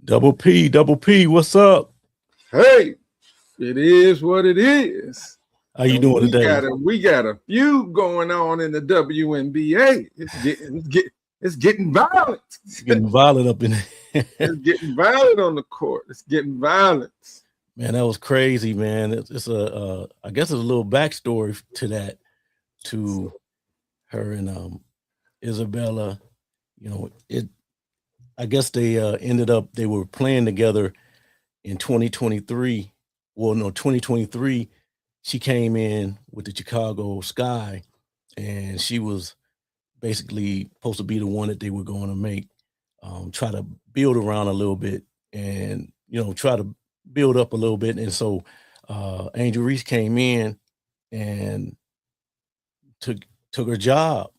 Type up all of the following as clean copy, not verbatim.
Double P, what's up? Hey, it is what it is. How you And doing today? we got a feud going on in the WNBA. It's getting violent. It's getting violent up in there. It's getting violent on the court. It's getting violent. Man, that was crazy, man. It's a I guess it's a little backstory to that, to her and Isabella. You know, I guess they ended up, they were playing together in 2023. Well, no, 2023. She came in with the Chicago Sky, and she was basically supposed to be the one that they were going to make, try to build around a little bit, and try to build up a little bit. And so Angel Reese came in and took her job,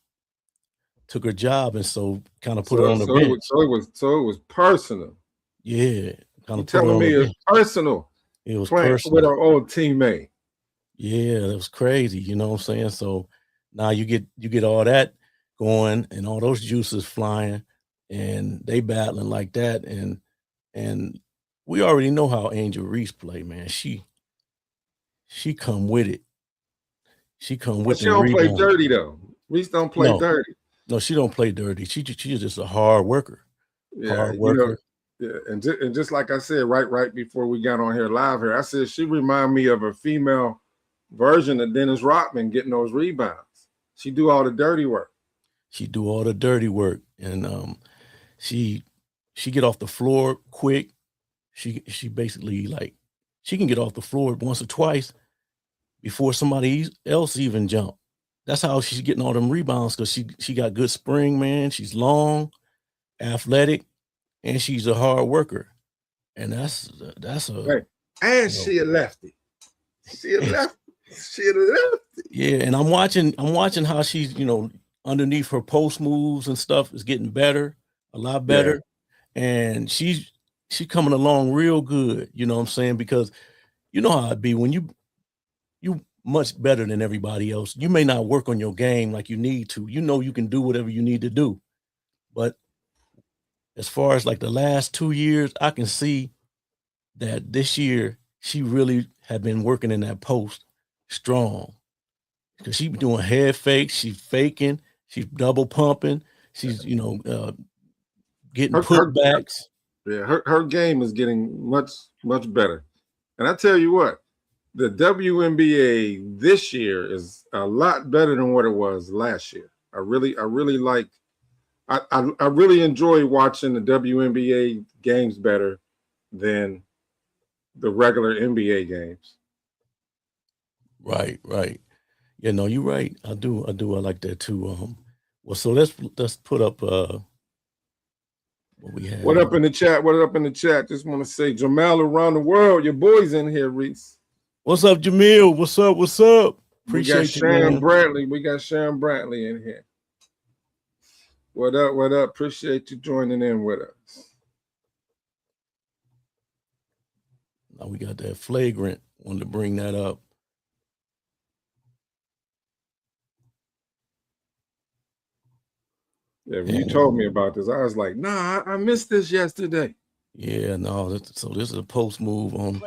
and so kind of put her on the bench. So it was personal. Yeah, kind of telling me it's personal. It was playing personal with our old teammate. Yeah, that was crazy. You know what I'm saying? So now you get all that going and all those juices flying, and they battling like that, and we already know how Angel Reese play, man. She come with it. She come with. But she don't play dirty though. Reese don't play dirty. No, she don't play dirty. She's just a hard worker. Yeah, hard worker. And just like I said right before we got on here live here, I said she remind me of a female version of Dennis Rodman getting those rebounds. She do all the dirty work. And she get off the floor quick. She basically, like, she can get off the floor once or twice before somebody else even jump. That's how she's getting all them rebounds, because she got good spring, man. She's long, athletic, and she's a hard worker. And that's a right. And she a lefty. She a lefty. Yeah, and I'm watching how she's, underneath her post moves and stuff is getting better, a lot better. Yeah. And she's coming along real good, you know what I'm saying? Because you know how it be when you much better than everybody else. You may not work on your game like you need to. You can do whatever you need to do. But as far as like the last 2 years, I can see that this year she really had been working in that post strong, because she's doing head fakes, she's faking, she's double pumping, she's getting putbacks. Her game is getting much better. And I tell you what, the WNBA this year is a lot better than what it was last year. I really enjoy watching the WNBA games better than the regular NBA games. Right. Yeah, no, you're right. I do. I like that too. Well, so let's put up what we have. What up in the chat? Just want to say, Jamal around the world, your boy's in here, Reese. What's up, Jamil? What's up? Appreciate you, man. We got Sharon Brantley in here. What up? Appreciate you joining in with us. Now we got that flagrant. Wanted to bring that up. Yeah, when you told me about this, I was like, nah, I missed this yesterday. Yeah, no. So this is a post move on.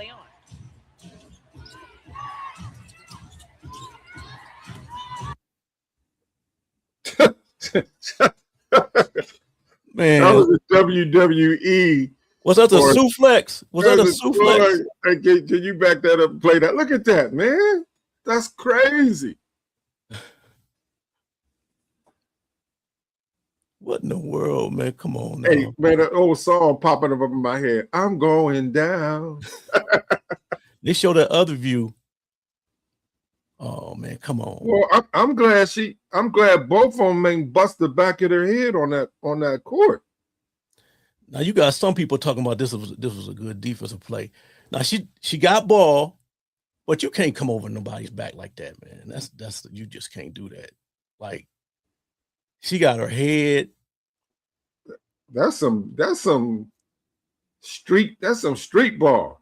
Man, that was a WWE. Was that a suplex? Was that a suplex? Hey, can you back that up and play that? Look at that, man. That's crazy. What in the world, man? Come on now. Hey, man, that old song popping up in my head. I'm going down. They show that other view. Oh man, come on. Well, I'm glad both of them ain't bust the back of their head on that court. Now you got some people talking about this was a good defensive play. Now she got ball, but you can't come over nobody's back like that, man. That's you just can't do that. Like, she got her head. That's some street ball.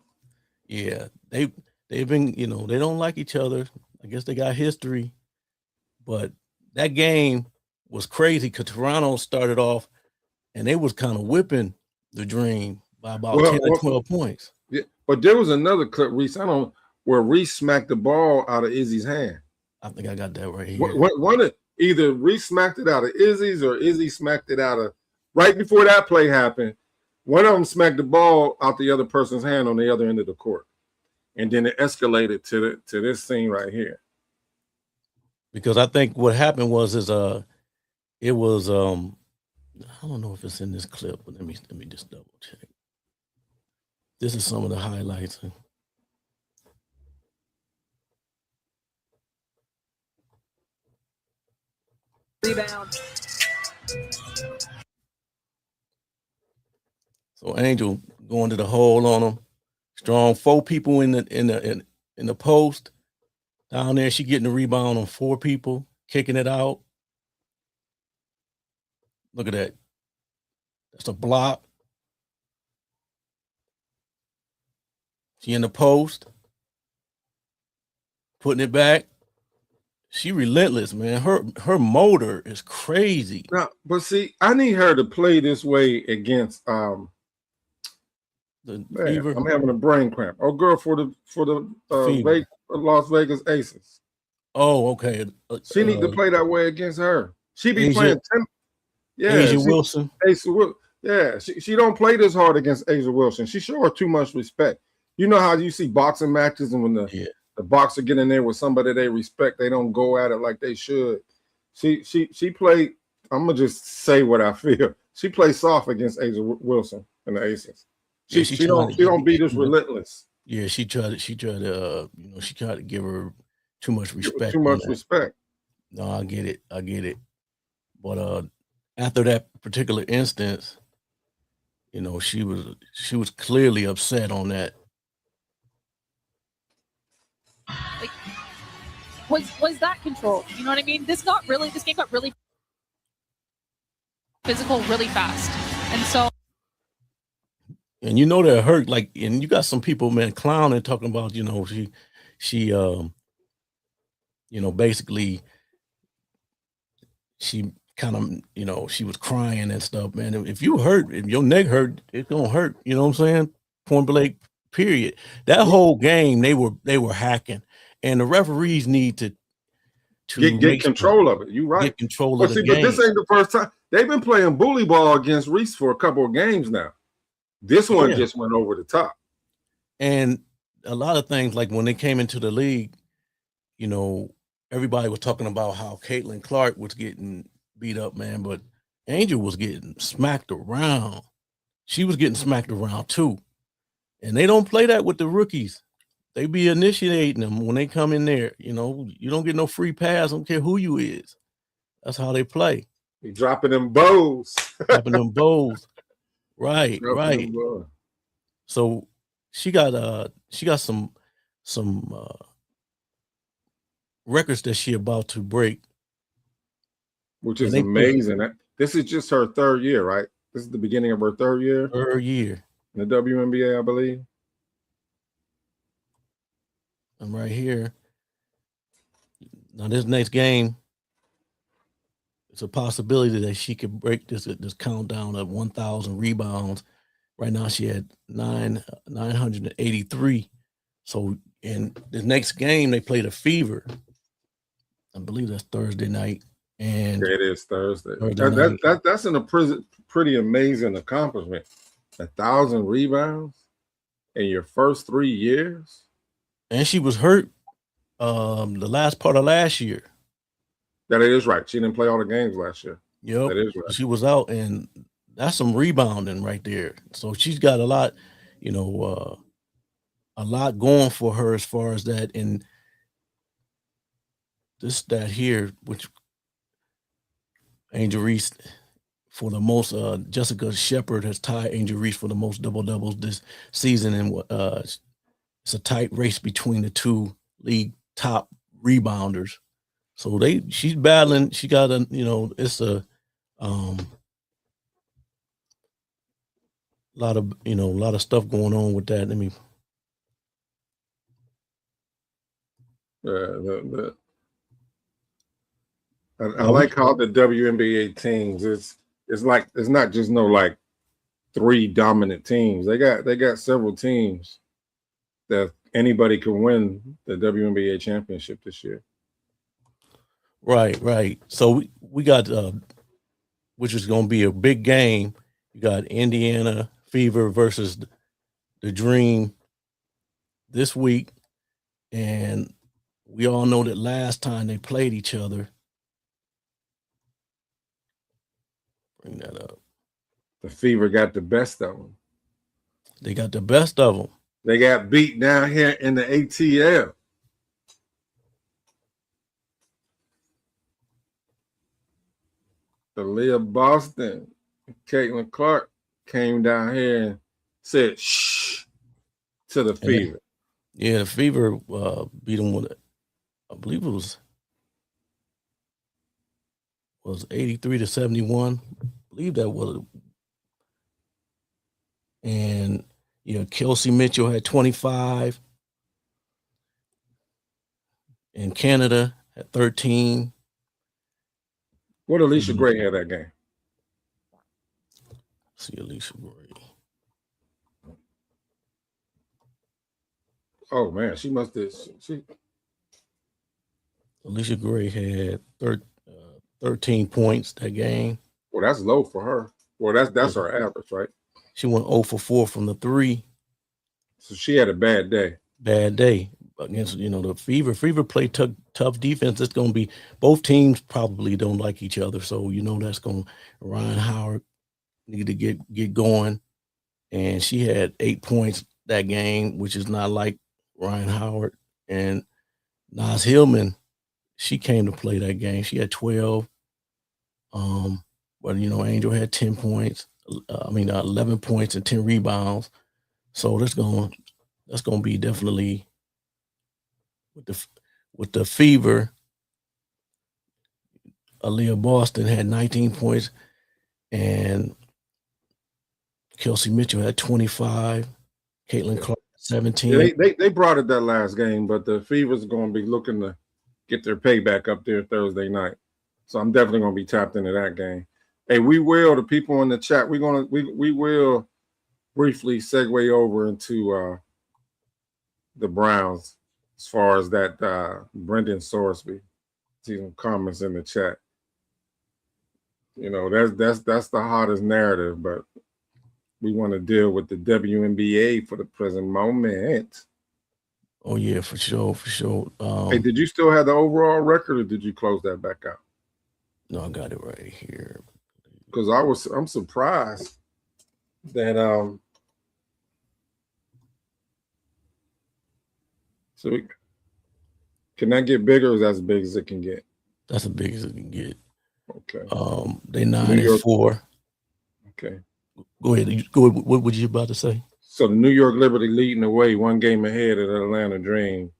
Yeah, they've been, they don't like each other. I guess they got history, but that game was crazy because Toronto started off and they was kind of whipping the Dream by about 10 or 12 points. Yeah, but there was another clip, Reese. Where Reese smacked the ball out of Izzy's hand. I think I got that right here. One of either Reese smacked it out of Izzy's or Izzy smacked it out of right before that play happened. One of them smacked the ball out the other person's hand on the other end of the court, and then it escalated to this scene right here. Because I think what happened was it was I don't know if it's in this clip, but let me just double check. This is some of the highlights. Rebound. So Angel going to the hole on him. Strong 4 people in the post. Down there, she getting the rebound on 4 people, kicking it out. Look at that. That's a block. She in the post, putting it back. She relentless, man. Her motor is crazy. Now, but see, I need her to play this way against the Fever. I'm having a brain cramp. Oh, girl, for the Las Vegas Aces. Oh, okay. She need to play that way against her. She be Asia, playing 10. Yeah, Asia Wilson. Yeah, she don't play this hard against Asia Wilson. She show her too much respect. You know how you see boxing matches and when the boxer get in there with somebody they respect, they don't go at it like they should. She played. I'm gonna just say what I feel. She plays soft against Asia Wilson and the Aces. She don't be this relentless. Yeah, she tried to give her too much respect. Too much respect. No, I get it. But after that particular instance, you know, she was clearly upset on that. Like, was that controlled? You know what I mean? This game got really physical really fast. And so, and you know that hurt, like, and you got some people, man, clowning, talking about, you know, she you know, basically she kind of, you know, she was crying and stuff, man. If you hurt, if your neck hurt, it's gonna hurt, you know what I'm saying? Point blank, period. That whole game, they were hacking, and the referees need to get control of it. You right. Get control of the game. But this ain't the first time. They've been playing bully ball against Reese for a couple of games now. This one just went over the top. And a lot of things, like when they came into the league, you know, everybody was talking about how Caitlin Clark was getting beat up, man, but Angel was getting smacked around. She was getting smacked around too. And they don't play that with the rookies. They be initiating them when they come in there. You know, you don't get no free pass. I don't care who you is. That's how they play. They dropping them bows. Dropping them bows. Right, right. So she got some records that she about to break, which is amazing. This is just her 3rd year, right? This is the beginning of her 3rd year. 3rd year in the WNBA, I believe. I'm right here. Now this next game, it's a possibility that she could break this countdown of 1,000 rebounds. Right now she had 983. So in the next game, they play the Fever. I believe that's Thursday night. And it is Thursday. That's a pretty amazing accomplishment. 1,000 rebounds in your first 3 years. And she was hurt the last part of last year. That is right. She didn't play all the games last year. Yep. That is right. She was out, and that's some rebounding right there. So she's got a lot, you know, a lot going for her as far as that. And this stat here, which Angel Reese for the most, Jessica Shepard has tied Angel Reese for the most double-doubles this season. And it's a tight race between the 2 league top rebounders. So she's battling. She got it's a lot of stuff going on with that. I like how the WNBA teams it's not just no like 3 dominant teams. They got several teams that anybody can win the WNBA championship this year. Right. So we got which is going to be a big game. You got Indiana Fever versus the Dream this week, and we all know that last time they played each other. Bring that up. The Fever got the best of them. They got the best of them. They got beat down here in the ATL. The Leah Boston, Caitlin Clark came down here and said shh to the Fever. Yeah, the Fever beat them with it. I believe it was 83-71. I believe that was it. And Kelsey Mitchell had 25. And Canada had 13. What Alicia Gray had that game? See Alicia Gray. Oh man, she must have. Alicia Gray had 13 points that game. Well, that's low for her. Well, that's her average, right? She went 0 for 4 from the 3. So she had a bad day. Bad day against the Fever. Fever play tough defense. It's going to be both teams probably don't like each other, so that's going. Ryan Howard need to get going, and she had 8 points that game, which is not like Ryan Howard. And Naz Hillman, she came to play that game. She had 12. But Angel had 10 points. 11 points and 10 rebounds. So that's going to be definitely with the Fever. Aaliyah Boston had 19 points, and Kelsey Mitchell had 25. Caitlin Clark 17. They brought it that last game, but the Fever's going to be looking to get their payback up there Thursday night. So I'm definitely going to be tapped into that game. Hey, the people in the chat, we will briefly segue over into the Browns as far as that Brendan Sorsby. See some comments in the chat. That's the hottest narrative, but we want to deal with the WNBA for the present moment. Oh yeah, for sure. Hey, did you still have the overall record, or did you close that back out? No, I got it right here. Because I'm surprised that can that get bigger, or is that as big as it can get? That's as big as it can get. Okay. They 9-4. Okay. Go ahead. What were you about to say? So the New York Liberty leading the way, 1 game ahead of the Atlanta Dream,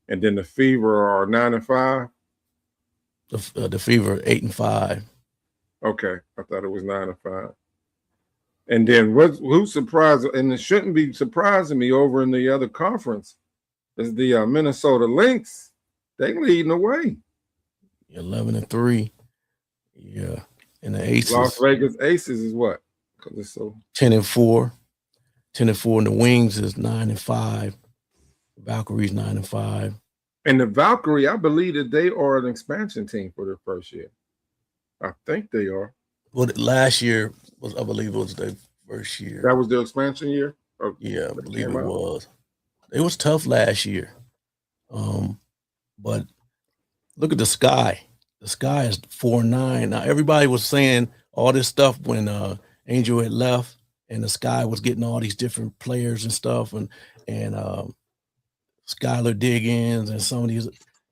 and then the Fever are 9-5. The Fever 8-5. Okay, I thought it was 9-5. And then who's surprised, and it shouldn't be surprising me over in the other conference, is the Minnesota Lynx. They leading the way. 11-3. Yeah, and the Aces. Las Vegas Aces is what? Because it's so 10-4. 10-4, and the Wings is 9-5. Valkyries 9-5. And the Valkyrie, I believe that they are an expansion team for their first year. I think they are. Well, last year I believe it was their first year. That was their expansion year? Yeah, I believe it was. It was tough last year. But look at the Sky. The Sky is 4-9. Now, everybody was saying all this stuff when Angel had left, and the Sky was getting all these different players and stuff, and Skylar Diggins and some of these.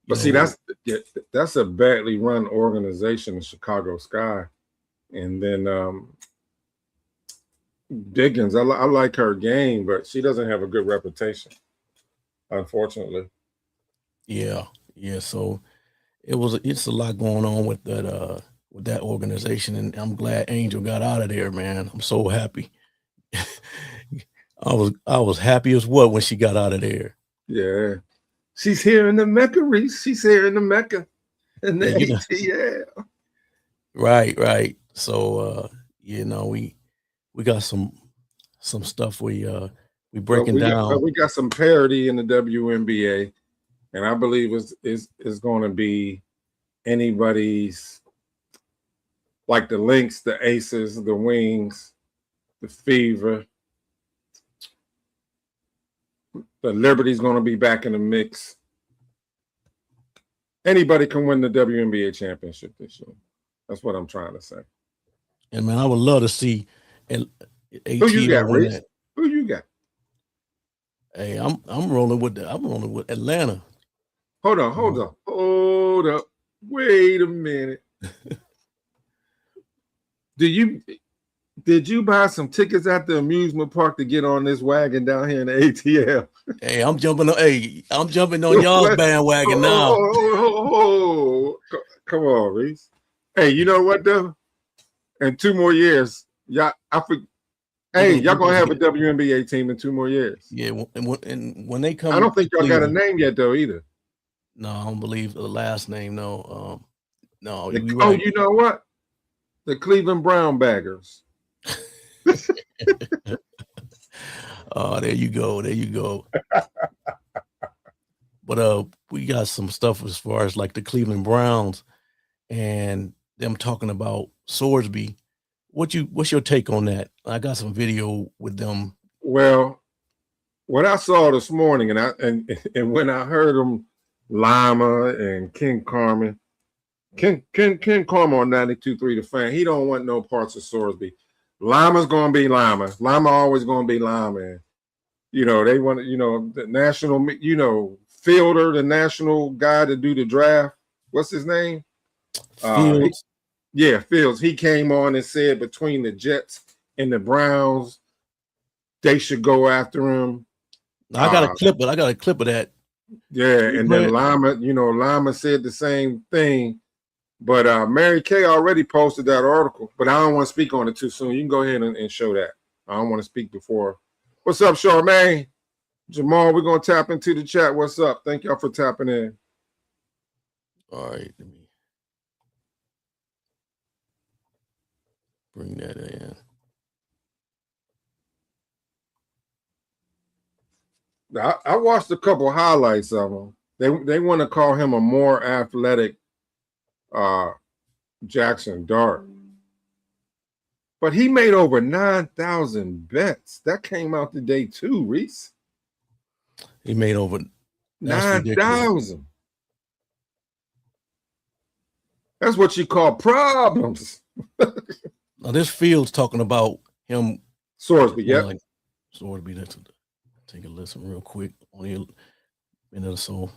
But see, that's a badly run organization, the Chicago Sky. And then Diggins, I like her game, but she doesn't have a good reputation, unfortunately. Yeah. So it's a lot going on with that organization, and I'm glad Angel got out of there, man. I'm so happy. I was happy as what when she got out of there. Yeah. She's here in the Mecca, Reese. She's here in the Mecca. In the ATL. Right. So we got some some stuff we breaking we down. we got some parity in the WNBA, and I believe is going to be anybody's, like the Lynx, the Aces, the Wings, the Fever. The Liberty's going to be back in the mix. Anybody can win the WNBA championship this year. That's what I'm trying to say. And man, I would love to see Who you got, win Reese? that. Who you got? Hey, I'm rolling with Atlanta. Hold up. Wait a minute. Did you buy some tickets at the amusement park to get on this wagon down here in the ATL? Hey, I'm jumping on y'all's bandwagon now. Come on, Reese. Hey, you know what though? In 2 more years, y'all gonna have a WNBA team in 2 more years. Yeah, and when they come, I don't think y'all got a name yet though either. No, I don't believe the last name. No, no. Right. You know what? The Cleveland Brown Baggers. Oh, there you go. But we got some stuff as far as like the Cleveland Browns and them talking about Sorsby. What's your take on that? I got some video with them. Well, what I saw this morning, and when I heard them, Lima and Ken Carmen on 92.3 The Fan, he don't want no parts of Sorsby. Lima's gonna be Lima. Lima always gonna be Lima. And, they want the national, fielder, the national guy to do the draft. What's his name? Fields. Fields. He came on and said between the Jets and the Browns, they should go after him. I got a clip of that. Yeah, and then Lima said the same thing. But Mary Kay already posted that article, but I don't want to speak on it too soon. You can go ahead and show that. I don't want to speak before. What's up, Charmaine? Jamal, we're going to tap into the chat. What's up? Thank y'all for tapping in. All right, let me bring that in. I watched a couple highlights of him. They want to call him a more athletic Jackson Dart. But he made over 9,000 bets. That came out today too, Reese. He made over 9,000. That's what you call problems. Now this Fields talking about him. Sorsby, yeah. Like, Sorsby, let's take a listen real quick. Only a minute or so.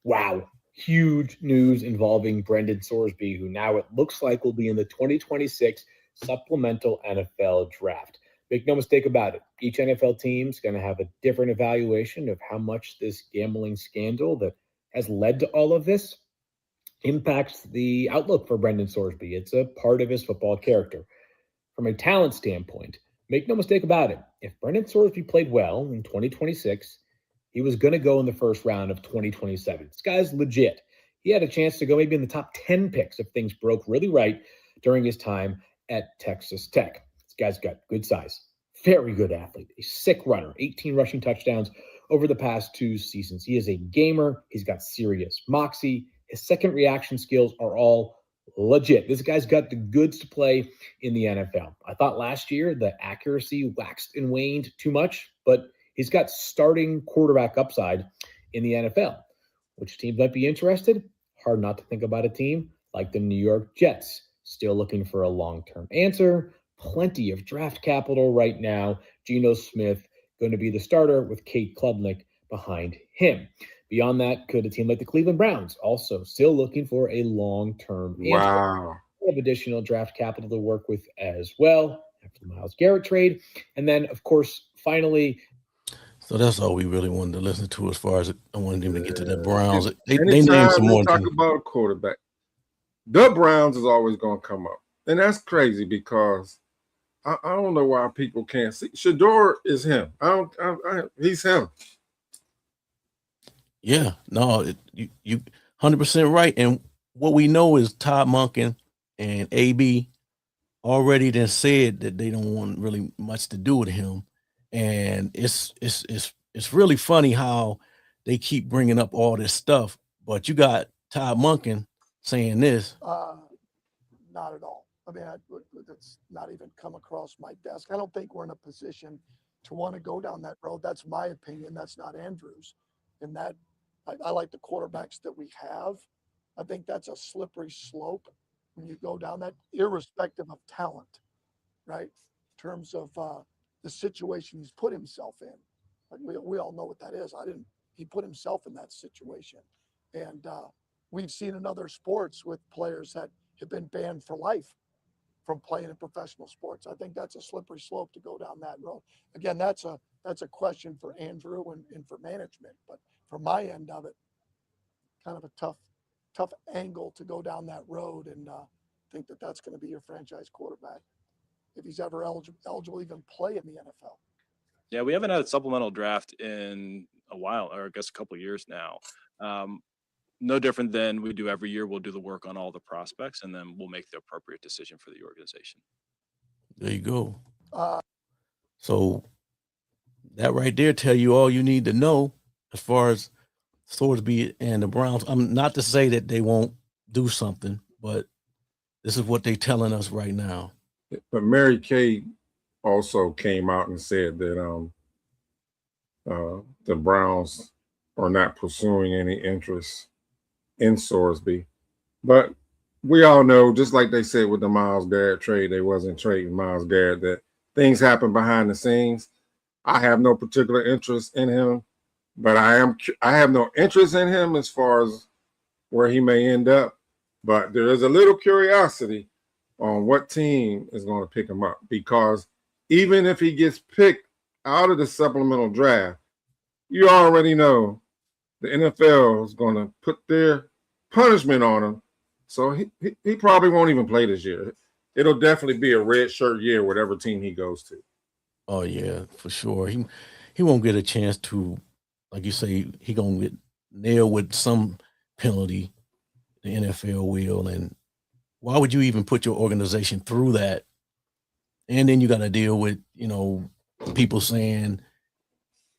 Wow. Huge news involving Brendan Sorsby, who now it looks like will be in the 2026 supplemental NFL draft. Make no mistake about it. Each NFL team is going to have a different evaluation of how much this gambling scandal that has led to all of this impacts the outlook for Brendan Sorsby. It's a part of his football character. From a talent standpoint, make no mistake about it. If Brendan Sorsby played well in 2026, he was going to go in the first round of 2027. This guy's legit. He had a chance to go maybe in the top 10 picks if things broke really right during his time at Texas Tech. This guy's got good size, very good athlete, a sick runner, 18 rushing touchdowns over the past 2 seasons. He is a gamer. He's got serious moxie. His second reaction skills are all legit. This guy's got the goods to play in the NFL. I thought last year the accuracy waxed and waned too much, but he's got starting quarterback upside in the NFL. Which teams might be interested? Hard not to think about a team like the New York Jets. Still looking for a long-term answer. Plenty of draft capital right now. Geno Smith going to be the starter with Kate Klubnik behind him. Beyond that, could a team like the Cleveland Browns also still looking for a long-term answer? Wow. They have additional draft capital to work with as well after the Myles Garrett trade. And then, of course, finally, so that's all we really wanted to listen to as far as I wanted him to get to the Browns. They named some more. Talk about a quarterback. The Browns is always going to come up. And that's crazy because I don't know why people can't see. Shador is him. He's him. Yeah, no, you 100% right. And what we know is Todd Monken and AB already then said that they don't want really much to do with him. And it's really funny how they keep bringing up all this stuff, but you got Todd Monken saying this. Not at all. I mean, that's not even come across my desk. I don't think we're in a position to want to go down that road. That's my opinion. That's not Andrew's. And that I like the quarterbacks that we have. I think that's a slippery slope when you go down that, irrespective of talent, right? In terms of the situation he's put himself in. Like we all know what that is. He put himself in that situation. And we've seen in other sports with players that have been banned for life from playing in professional sports. I think that's a slippery slope to go down that road. Again, that's a question for Andrew and for management. But from my end of it, kind of a tough angle to go down that road and think that that's going to be your franchise quarterback if he's ever eligible to even play in the NFL. Yeah, we haven't had a supplemental draft in a while, or I guess a couple of years now. No different than we do every year. We'll do the work on all the prospects, and then we'll make the appropriate decision for the organization. There you go. So that right there tell you all you need to know as far as Thorsby and the Browns. I'm not to say that they won't do something, but this is what they're telling us right now. But Mary Kay also came out and said that the Browns are not pursuing any interest in Thorsby. But we all know, just like they said with the Myles Garrett trade, they wasn't trading Myles Garrett, that things happen behind the scenes. I have no particular interest in him, but I have no interest in him as far as where he may end up. But there is a little curiosity on what team is going to pick him up, because even if he gets picked out of the supplemental draft, you already know the NFL is going to put their punishment on him. So he probably won't even play this year. It'll definitely be a red shirt year, whatever team he goes to. Oh yeah, for sure. He won't get a chance to, like you say, he gonna get nailed with some penalty. The NFL will, and why would you even put your organization through that? And then you got to deal with, people saying,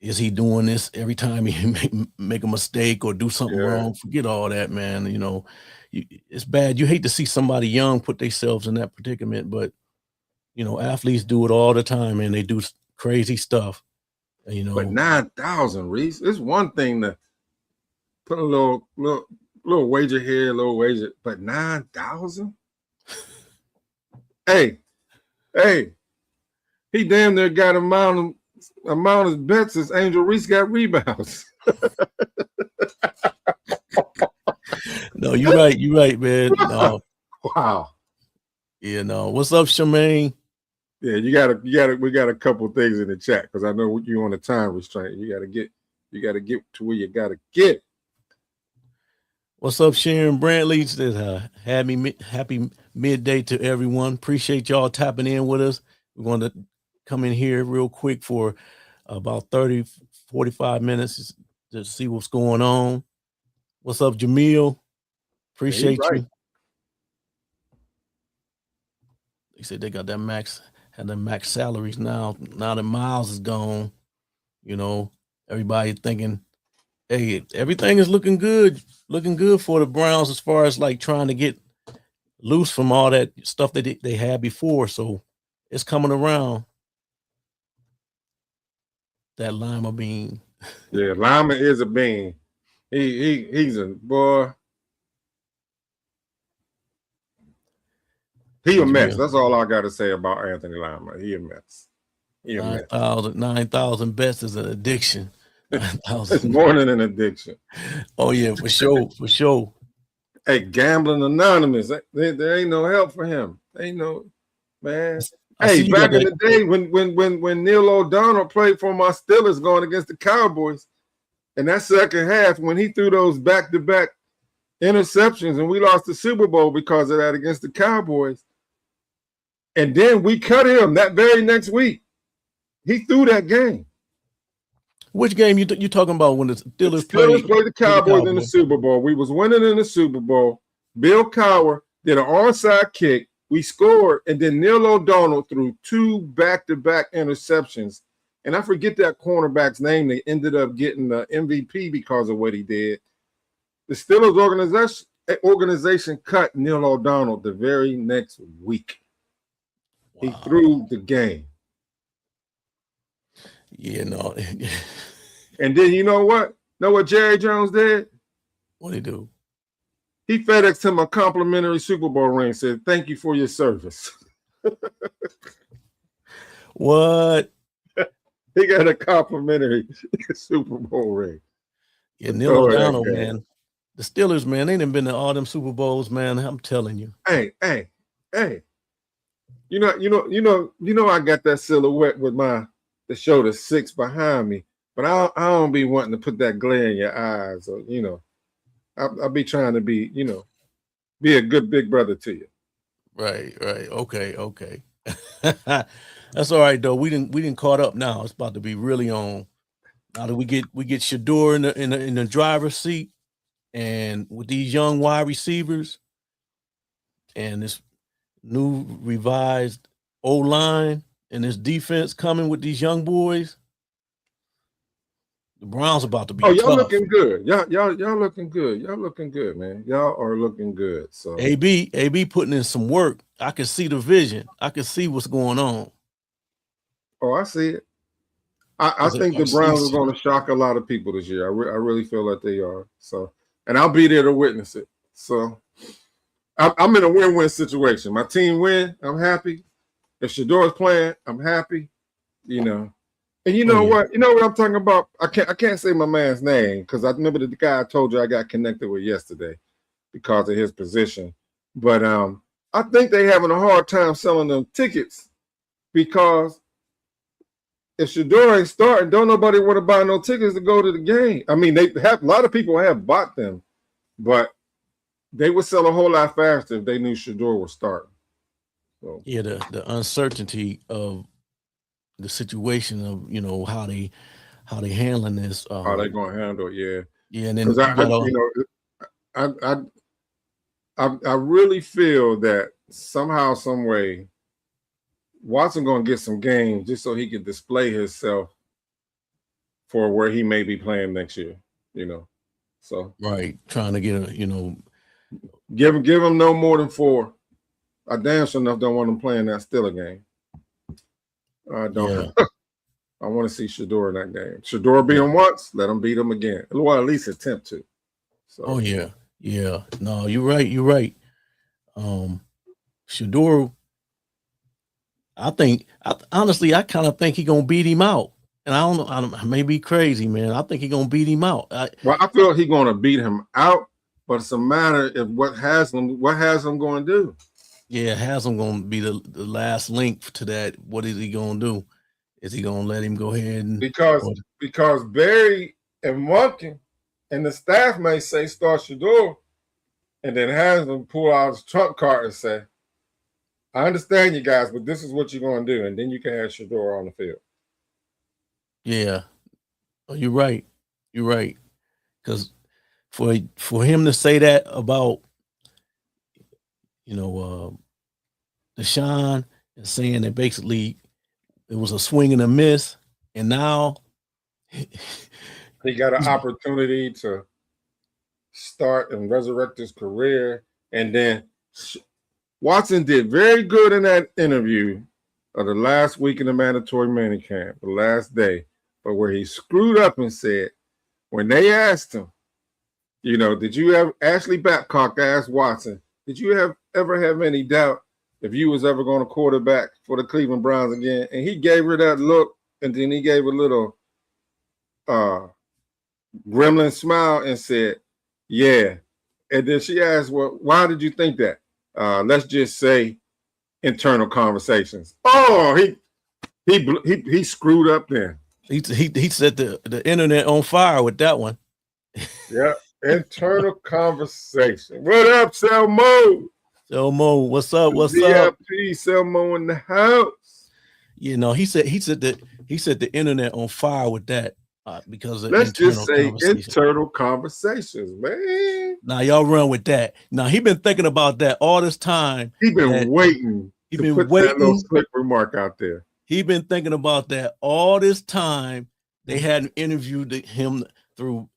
is he doing this every time he make a mistake or do something wrong? Forget all that, man. It's bad. You hate to see somebody young put themselves in that predicament, but athletes do it all the time, and they do crazy stuff. But 9,000, Reese. It's one thing to put a little wager here, a little wager, but 9,000. Hey, he damn near got amount of bets as Angel Reese got rebounds. No, you're right, man. No. Wow. Yeah, no. What's up, Shemaine? Yeah, we got a couple of things in the chat because I know you're on a time restraint. You gotta get to where you gotta get. What's up, Sharon Brantley? Says, happy midday to everyone. Appreciate y'all tapping in with us. We're going to come in here real quick for about 30, 45 minutes to see what's going on. What's up, Jamil? Appreciate you. They said they got that max salaries now. Now that Miles is gone, everybody thinking, hey, everything is looking good for the Browns as far as like trying to get loose from all that stuff that they had before. So it's coming around. That lima bean. Yeah, lima is a bean. He's a boy. He a mess. That's all I got to say about Anthony Lima. He a mess. 9,000 bets is an addiction. It's more than an addiction. Oh yeah, for sure. Hey, Gambling Anonymous. There ain't no help for him. Ain't no, man. Hey, back in the day when Neil O'Donnell played for my Steelers going against the Cowboys, in that second half when he threw those back-to-back interceptions and we lost the Super Bowl because of that against the Cowboys, and then we cut him that very next week. He threw that game. Which game you talking about when the Steelers played the Cowboys in the Super Bowl? We was winning in the Super Bowl. Bill Cowher did an onside kick. We scored, and then Neil O'Donnell threw two back-to-back interceptions and I forget that cornerback's name. They ended up getting the MVP because of what he did. The Steelers organization cut Neil O'Donnell the very next week. Wow. He threw the game. Yeah, no. And then you know what? Know what Jerry Jones did? What'd he do? He FedExed him a complimentary Super Bowl ring. Said, "Thank you for your service." What? He got a complimentary Super Bowl ring. Yeah, Neil O'Donnell, man. The Steelers, man, they done been to all them Super Bowls, man. I'm telling you. Hey. You know, I got that silhouette with the shoulder 6 behind me, but I don't be wanting to put that glare in your eyes, or I'll be trying to be, be a good big brother to you. Right. Okay. That's all right though. We didn't caught up now. It's about to be really on. Now that we get Shador in the driver's seat, and with these young wide receivers and this new revised O-line and this defense coming with these young boys, the Browns about to be y'all tough. looking good. Y'all looking good. Y'all looking good, man. Y'all are looking good. So AB putting in some work. I can see the vision. I can see what's going on. Oh, I see it. I think the Browns are going to shock a lot of people this year. I really feel like they are. So, and I'll be there to witness it. So, I'm in a win-win situation. My team win, I'm happy. If Shador's playing, I'm happy. And you know what? You know what I'm talking about? I can't say my man's name because I remember the guy I told you I got connected with yesterday because of his position. But I think they're having a hard time selling them tickets because if Shador ain't starting, don't nobody want to buy no tickets to go to the game. I mean, they have a lot of people have bought them, but they would sell a whole lot faster if they knew Shador was starting. So. Yeah, the uncertainty of the situation of how they handling this. How they gonna handle it? Yeah. Yeah, and then I really feel that somehow, some way, Watson gonna get some games just so he can display himself for where he may be playing next year. So right, trying to get give him no more than 4. I damn sure enough don't want him playing that Steeler game. I don't. Yeah. I want to see Shador in that game. Shador beat him once, let him beat him again. Well, at least attempt to. So. Oh yeah. No, you're right. Shador, honestly, I kind of think he's gonna beat him out. And I don't know, I may be crazy, man. I think he's gonna beat him out. I feel he's gonna beat him out, but it's a matter of what Haslam going to do. Yeah, Haslam gonna be the last link to that. What is he gonna do? Is he gonna let him go ahead and because Barry and Monken and the staff may say start Shador, and then Haslam pull out his trump card and say, "I understand you guys, but this is what you're gonna do," and then you can have Shador on the field. Yeah, you're right. Because for him to say that about Deshaun and saying that basically it was a swing and a miss, and now he got an opportunity to start and resurrect his career. And then Watson did very good in that interview of the last week in the mandatory minicamp, the last day, but where he screwed up and said, when they asked him, did you have Ashley Babcock asked Watson, did you ever have any doubt if you was ever going to quarterback for the Cleveland Browns again? And he gave her that look, and then he gave a little gremlin smile and said, yeah. And then she asked, well, why did you think that? Let's just say internal conversations. Oh, he screwed up then. He set the internet on fire with that one. Yeah, internal conversation. What up, Selmo? Selmo, what's up? What's up? Selmo in the house. He said the internet on fire with that because of let's just say internal conversations, man. Now y'all run with that. Now he been thinking about that all this time. He been waiting. He been put that little slick remark out there. he been thinking about that all this time. They hadn't interviewed him through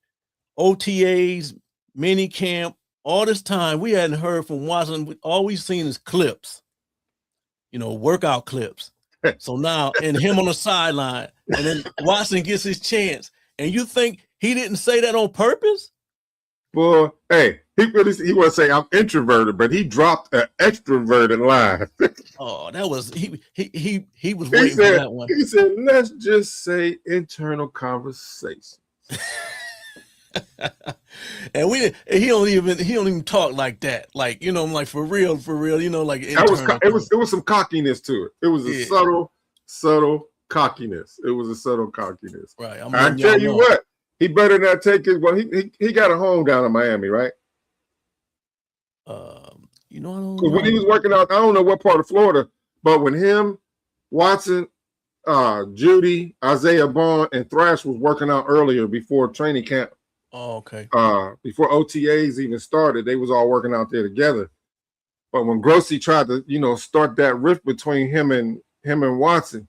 OTAs, mini camp, all this time. We hadn't heard from Watson. All we've seen is clips, workout clips. So now, and him on the sideline, and then Watson gets his chance. And you think he didn't say that on purpose? Boy, hey, he want to say I'm introverted, but he dropped an extroverted line. Oh, that was he was waiting for that one. He said, "Let's just say internal conversation." And he don't even talk like that. Like, I'm like for real, like it was some cockiness to it. It was a subtle cockiness. It was a subtle cockiness. Right. I tell you what, he better not take his. Well, he got a home down in Miami, right? I don't know. When he know. was working out, I don't know what part of Florida, but when him, Watson, Judy, Isaiah Bond, and Thrash was working out earlier before training camp. Oh, okay. Before OTAs even started, they was all working out there together. But when Grossi tried to, start that rift between him and Watson,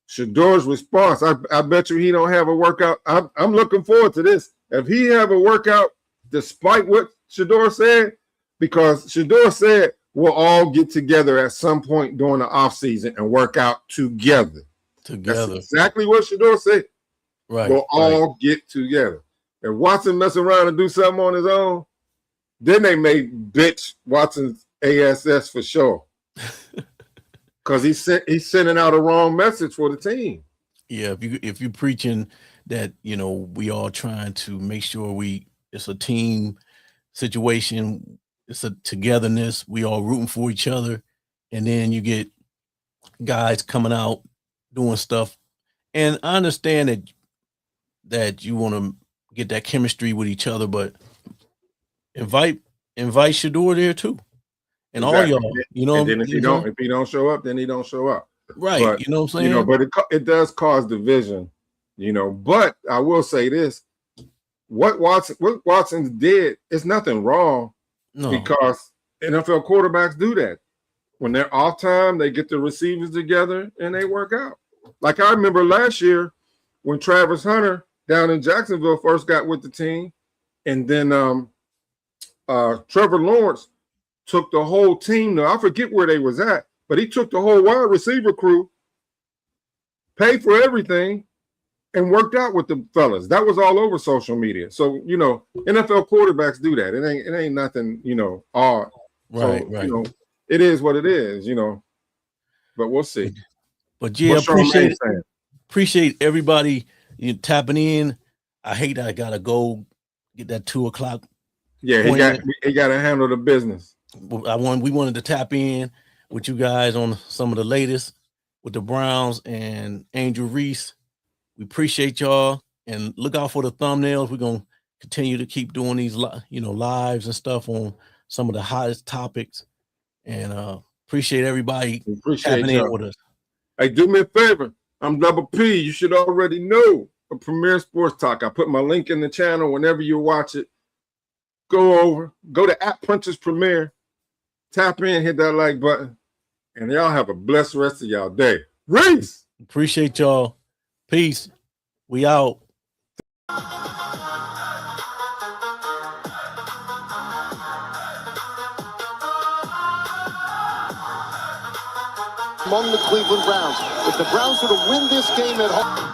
Shador's response, I bet you he don't have a workout. I'm looking forward to this. If he have a workout, despite what Shador said, because Shador said we'll all get together at some point during the offseason and work out together. That's exactly what Shador said. Right. We'll all get together. If Watson mess around and do something on his own, then they may bitch Watson's ASS for sure. Because he's sending out a wrong message for the team. Yeah, if you're preaching that, we all trying to make sure it's a team situation, it's a togetherness, we all rooting for each other, and then you get guys coming out doing stuff. And I understand that you want to get that chemistry with each other, but invite Shador there too. And exactly. all y'all, And then if he don't show up, then he don't show up. Right. But, you know what I'm saying? But it does cause division, But I will say this: what Watson did is nothing wrong, because NFL quarterbacks do that. When they're off time, they get the receivers together and they work out. Like I remember last year when Travis Hunter down in Jacksonville first got with the team, and then Trevor Lawrence took the whole team. I forget where they was at, but he took the whole wide receiver crew, paid for everything, and worked out with the fellas. That was all over social media. So, NFL quarterbacks do that. It ain't nothing, odd. Right, so, right. It is what it is, but we'll see. But yeah, appreciate everybody tapping in. I hate that I gotta go get that 2:00. Yeah, he got to handle the business. We wanted to tap in with you guys on some of the latest with the Browns and Angel Reese. We appreciate y'all, and look out for the thumbnails. We're gonna continue to keep doing these, lives and stuff on some of the hottest topics. And appreciate everybody tapping in with us. Hey, do me a favor. I'm Double P. You should already know a Premier Sports Talk. I put my link in the channel. Whenever you watch it, go to @Punches Premier. Tap in, hit that like button, and y'all have a blessed rest of y'all day. Reese! Appreciate y'all. Peace. We out. Among the Cleveland Browns. If the Browns were to win this game at home.